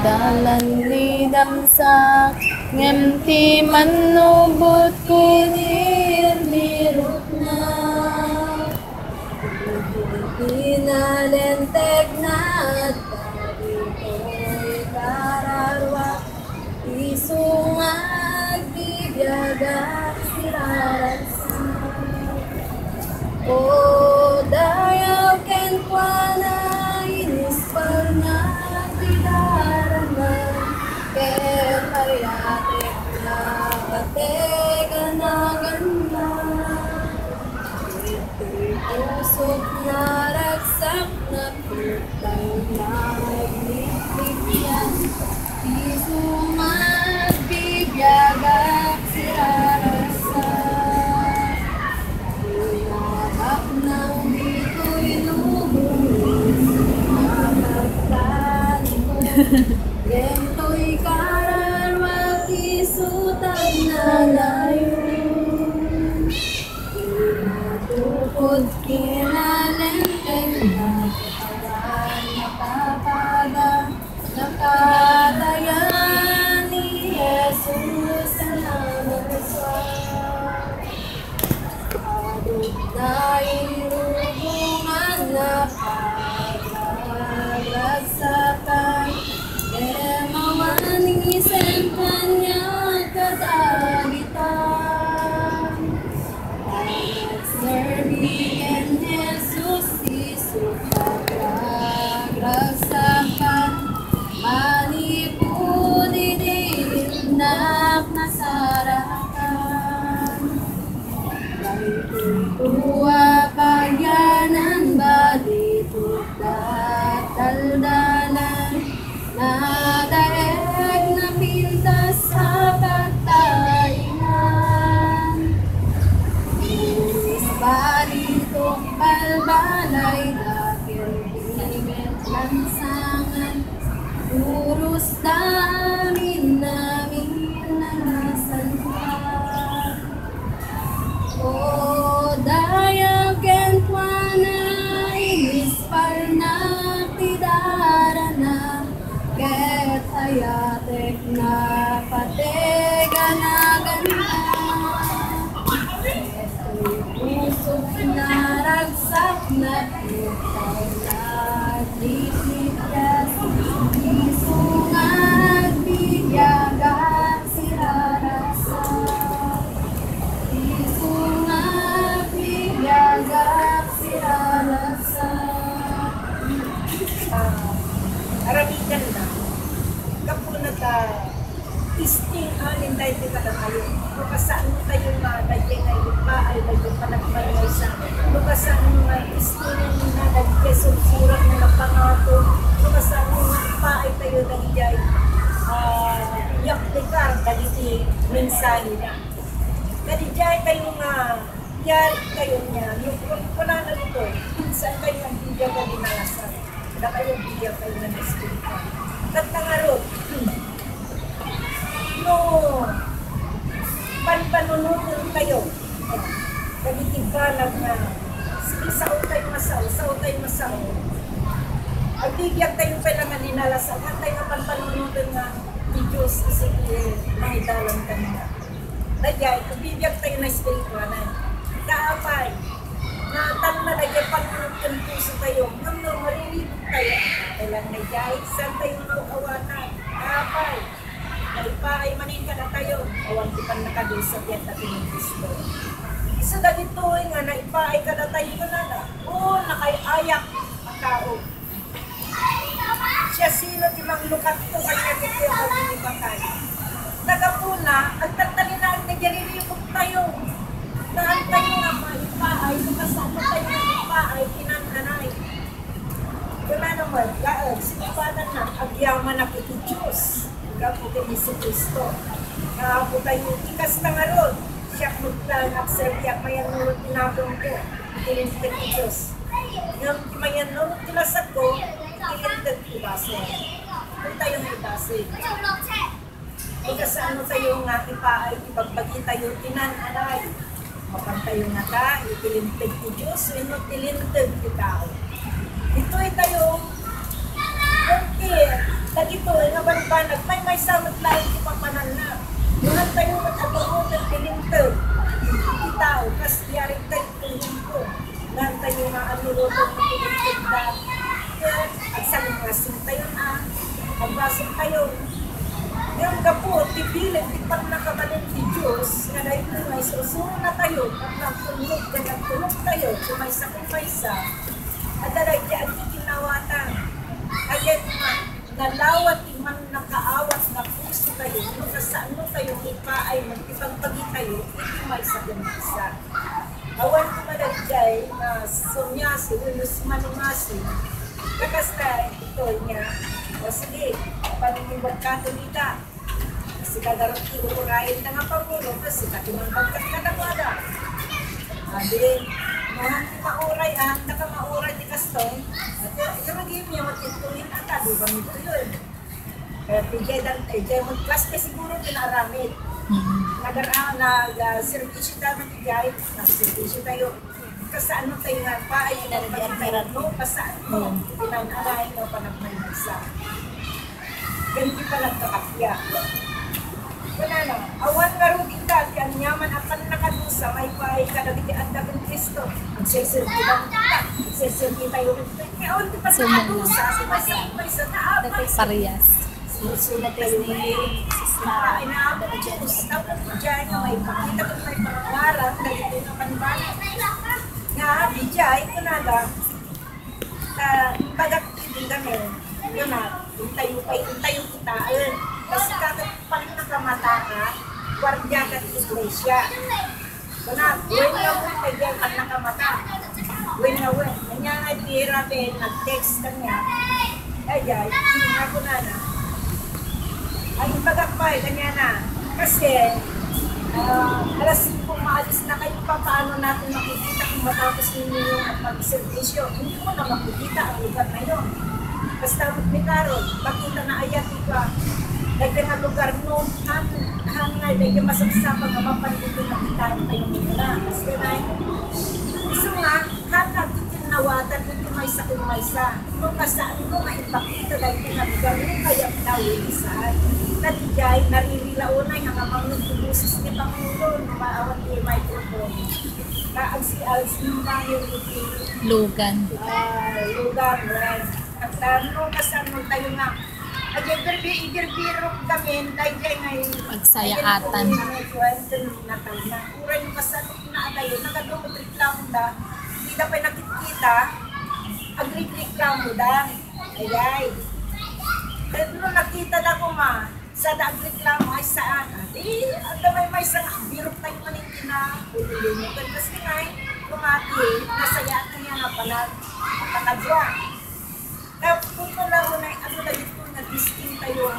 dalan ni damsak ngem ti manubot kunir birot na pinalenteg na at dito'y kararwa isungag bibiyagak siraragsa o dayaw ken kuana inispal na tidaranan ken pariatek na batega na ganda ito'y pusok na ragsak na putay na nagbibigyan isumag bibiyagak sirarasa Iwagak ng dito'y lubos Mapagtanto Gento'y kararwag isutan na layo Imatukod kinalenteng na katawan nakapada Nakatayan ni Jesus sa namaswag Adot na irubungan na paglalagsakan Emawanisip kanyang kadagitan Nagserbihin Jesus isupaglagragsakan Manipuni dinak nasarakan Baito'y tuwa pagyanan balitut at daldalan Nadaeg na pintas sa pagtainan Inis balitong balbalay Dakil bingit lansangan Urus namin na nasan ka O dayang kentwana inispal na tidarana Ket hayatek na patega na ganda Eto'y pusok na ragsak na putay na dipipyas Isungag bibiyagak sirarasa Isungag bibiyagak sirarasa Aramigan na. Kapuna ka isting alin tayo di ka na kayo. Lukasaan mo tayo madagyan ay lupa ay lagyan panagmalay sa lukasaan mo nga isting na nagkay surat na napangato. Lukasaan mo nga lupa ay tayo nagyay yaklikar dagiti mensahe na. Kadijay tayo nga yari kayo niya. Yung wala na dito. Saan kayo ang bigyan na dinalasan? Na kayo bigyan kayo ng espiritu. Tatangarot. No. Panpanunutin kayo. Nagitigalag na. Sige, sao tayo masaw. Ang bigyan tayo kailangan dinalasan. Ang tayo nga panpanunutin nga ni Diyos isipin mahidalang kanina. Nagyay, kung bigyan tayo ng espiritu na kaapay. Natan na nagyay panunod puso tayo. Nung mariribot tayo. Kailan nagyay, saan tayo awanan? Kaapay. Naipaay manin ka na tayo. Awan tipan nakadusap yan natin ng Kristo. Isa na dito nga naipaay ka na tayo ka na. Oo, nakaiayak ang tao. Siya sino timang lukat to kanya dito yung pag-ibakay. Nagapuna, ang tatalinaag na jariribot tayo. Naan tayo nga maipaay, kasama tayo nga ipaay, kinananay. Kaya naman, sinipanan na, agyaman na kiti Diyos. Kapo kini si Kristo. Kapo tayo, ikas na nga ron. Siya magplan, akserya, mayan nulot tinabong ko. Tilintin ni Diyos. Yung mayan nulot tilasak ko, tilintin ibase. Kung tayong ibase. Kaya sa ano tayo nga ipaay, ipagbagi tayo tinananay. Mapantayo nga ka, itilintin ni Diyos, ino tilintin kita. Ito ay tayo, okay, nagito, nga ba Nagbasok tayo. Yung gapo, tipilit, ipag nakabalin ti Diyos, nga na ito may susunod na tayo, at nagtulog tayo, kumaysa-kumaysa, at daray di ang ikinawatan. Ayan man, nalawat iman nakaawat na puso tayo, no kasaan mo tayo, ipa ay magtipagpagi tayo, ikimaysa-kumaysa. Awan ko madagday na sumyasi, ulus manumasi, kakasta ito niya, o sige, panunibag ka tulita. Kasi kagarot iurayin na nga Pangulo kasi katimambag ka kadawada. Sabi, mahang mauray, ahanda ka mauray di kastoy. At ito magiging niya matituhin at tabi bang ito yun. Kaya pijay mo class ka siguro pinaramid. Nag-servisyo tayo matijay, nag-servisyo tayo. Kasaan mo tayo nga pa ay pinagpiran mo, kasaan mo, pinag-alay mo pa nagmaymasa. Ganti pa lang kakapya. Wala na, awan nga rin ka, kaya nyaman akan nakadusa, may pahay ka nagiti ang dagang Kristo. Magseservi lang kita, magseservi tayo rin. Kaya awan di pa nakadusa, may sa naabay. Parehas. Susunod tayo rin. Ay naabot ang Diyos, tapos dyan na may pakita kung may pangarang, nagiti naman ba? Nga, bijay, ito na lang. Pagkakitibig kami, yun na, tayo kita. Kasi pag nakamata ka, guardia ka sa iglesia. Kuna, when na when, kaya pag nakamata. When na when. Kanya nga dihiratin, nag-text kanya. Ay, hindi ko na. Ay, pagkakpay, kanya na. Kasi, alas 5 maalis na kayo pa, paano natin makikita kung matapos ninyo yung mag-servisyo. Hindi mo na makikita ang lugar na yun. Basta may karon, makita na ayat iba. Dahil nga lugar no, hangay, dahil masapsapag na mapandito na kita tayo nila. Kasi na so nga, hatag nawatan ito may sa kumaysa. Kung kasaan mo maipakita dahil pinaglugar mo kaya tawin saan. Natijay, naririlaunay ang amang nagtubusis ni Pangulo, maawan ni microphone. Kaagsi-agsi mo lang yung Lugan. lugar, at no, kasaan mo tayo nga. At yung iberbiro kami, dahil ngayon, Pagsayaatan. Uray yung kasanok na alayo, nagadumot reklamo da, hindi na pa nakikita, agri-reklamo da. Ayay. Pero nung nakita na ko ma, sa agri-reklamo ay saan? Di, ang damay may isang birok tayo manitin na ululunutan. Kasi ngay, kumati, nasayaan niya nga pala, nakadwa. Kaya punto lang mo na, ano na dito, nag-disting tayo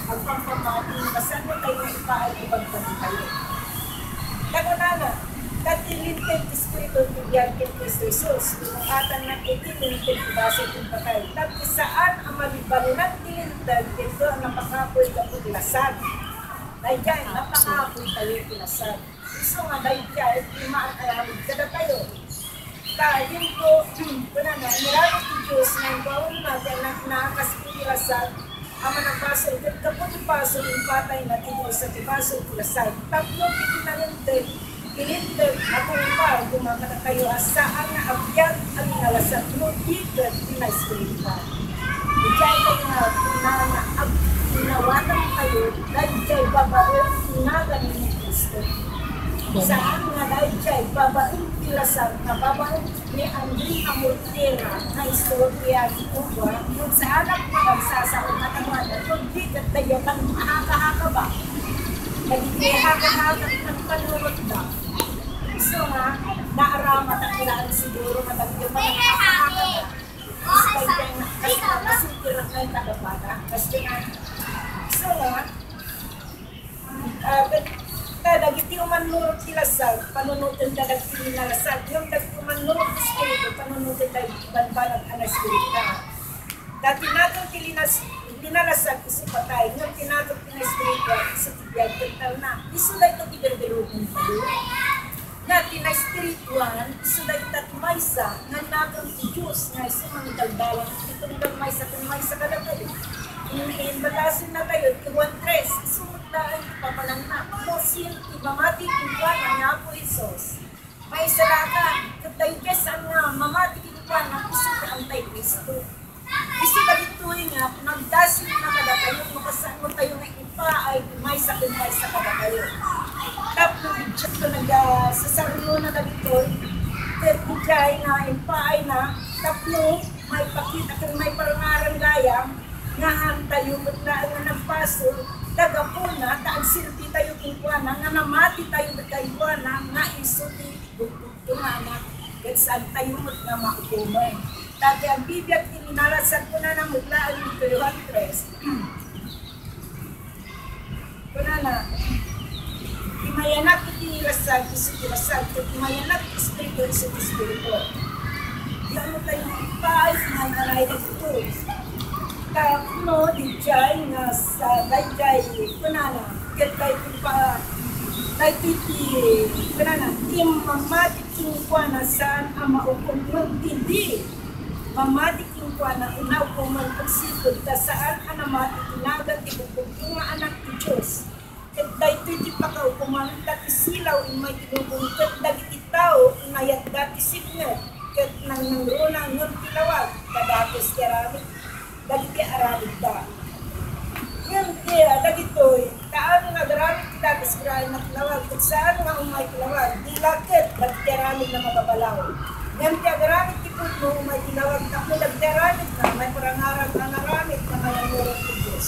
magpampamating, basan mo tayo ipaay ibang pati tayo. Kaya na, limited Espiritu Tibiyag kay Cristo Jesus, pinukatan ng itinintid base kung patay. Tapos saan ang malibalunan tinintid, ito ang napakapoy ka po tilasad. Dahil dyan, napakapoy tayo tilasad. Gusto nga dahil dyan, imaakalamid ka na tayo. Kaya yun po, nilagot ng Diyos na yung bawal natin na nakakaspilasad, ang managpaso, ito kapag ipaso yung patay na tibol sa tibaso tilasad. Tatlo, pitinalintid, Ilinted ako pa, gumagana kayo asaan na abyan ang nalasat mo dito pinaspirita. Ijay kayo na pinawatan kayo dahil jay babae tinagan ni Kristo. Saan nga dahil jay babae tilasan na babae ni Andri Amortera na istorya ni Cuba kung saan ang pagsasaon na kamada kung di at tayo ng haka-haka ba? Nagiging haka-haka ng panurot ba? So nga, naaramat ang ilaan siguro na bagyo pa ng haka-haka ba? Kasi kayo na nasitirak na yung tagapada. Kasi nga, so nga, dagiti umanurot sila sa panunutin dagiti nilalasad. Yung dagiti umanurot sa spirito, panunutin dagiti banbanag ang espirita. Dati natin tinalasad kasi patay. Yung tinagot na espirito, sa tibiyag, kental na. Isulay ito tiberberugin tayo. Dati na espirituan, isulay ito maysa, nga nagang si Diyos, nga isa mga daldalang, itong dalmaysa, kung maysa ka na tayo. Balasin na tayo, iwan tres, isunod na ay papalang na. Mosil, ibamati, iwan, nga po Isos. May isalakan, katay kesan nga, mamati, iwan, ang isunod ang tayo Kristo. Kasi bagituhin nga, nagdasin na sa kumpay sa kada kayo. Tapos ito nagsasarno na dito, tapos dyan na impaay na, tapos may pakita kung may parangarang gayang, nga tayo na nagpaso, tagapo na, taang silpi tayo kinkwana, nga namati tayo nagkaikwana, nga isuti, tunana, at saan tayo nga makukumay. Dati ang bibiyat ininalasan ko na ng mutlaan dito yung tres. Kunana, imayanak itinirasag, isutirasan, imayanak espiritu, isutespiritu. Yan mo tayo ipaay, nangaray dito. Tapno, di dyan, nga sa dayjay, kunana, katay pa, dayjay titi, kunana, imamatiking kwa na saan ang maukom hindi. Mamatiking kwa na unaw ko man pagsikod, ta saan ang namatiking nagat, ibukog yung mga anak ni Diyos. At dayjay titi pa ka ukuman, dati silaw, imay tinubong, kat dagiti tao, inayat dati signer, kat nang nangrunang nung tilawag, kadatos keramik, dagiti aramid da. Ngayon kaya, dagitoy, taano nga garamid kita kasirahin na tilawag, at saan nga umay tilawag, di lakit, dagiti aramid na mababalaw. Ngayon kaya garamid tipod mo umay tilawag, tapos dagiti aramid na, may parangarang na naramid na may amurang ko Diyos.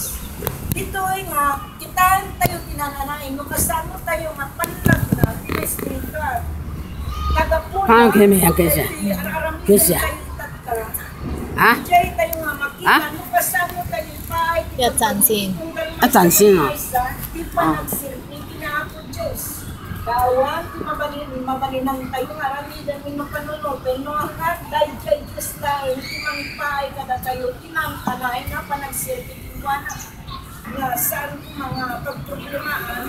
Ditoy nga, kitaan tayo tinananain, no kasano tayo nga panlag na, pinespiritual. Tagapuna, Paano kayo may agasa? araramid Gasa? tayo tatka. Ha? Jay tayo nga makita, Ha? no kasano tayo pa, Yan, Sansin. Ah, Sansin, oh. Di pa nagsilpi, kinaako Diyos. Kawan, mabalinang tayo nga, ramidan mo mapanunod, pero hanggang dahil kay Diyos tayo, timangipay kada tayo, tinangkanay nga pa nagsilpi, kinawana. Nga, saan mga pagproblemahan,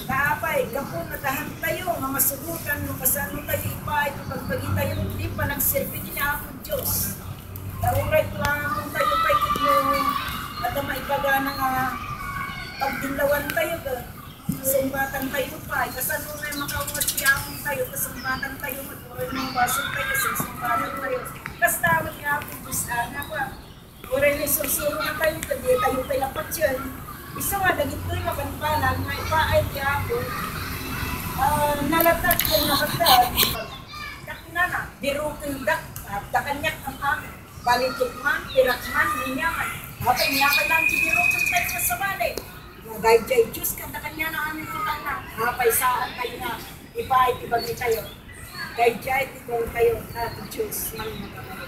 Kaapay, kapon natahan tayo, nga masugutan mo, kasano tayo ipay, pagpagi tayo, hindi pa nagsilpi niya ako Diyos. Tauray lang tayo pa ikot mo, at ang maipagana nga, pagdilawan tayo, sumbatan tayo pa, kasano na yung makaungat siyamon tayo, kasumbatan tayo, magpurin ng basong tayo, sumbatan tayo. Kastamot nga ako Diyos, anak pa. Uray na susuro na tayo, tabi tayo tayo lapat yun. Isa nga, dagito'y makanpanan, may paay di ako, nalatat ko nakatad, dakina na, dirukil dak, dakanyak ang amin, balitik man, pirak man, ninyaman, okay, niyakan lang si dirukil tayo sa balik, dahil jay Diyos ka, dakanya na amin tutang na, hapay saan tayo na, ipaay tibagi tayo, dahil jay tibagi tayo, Diyos, man mga tayo.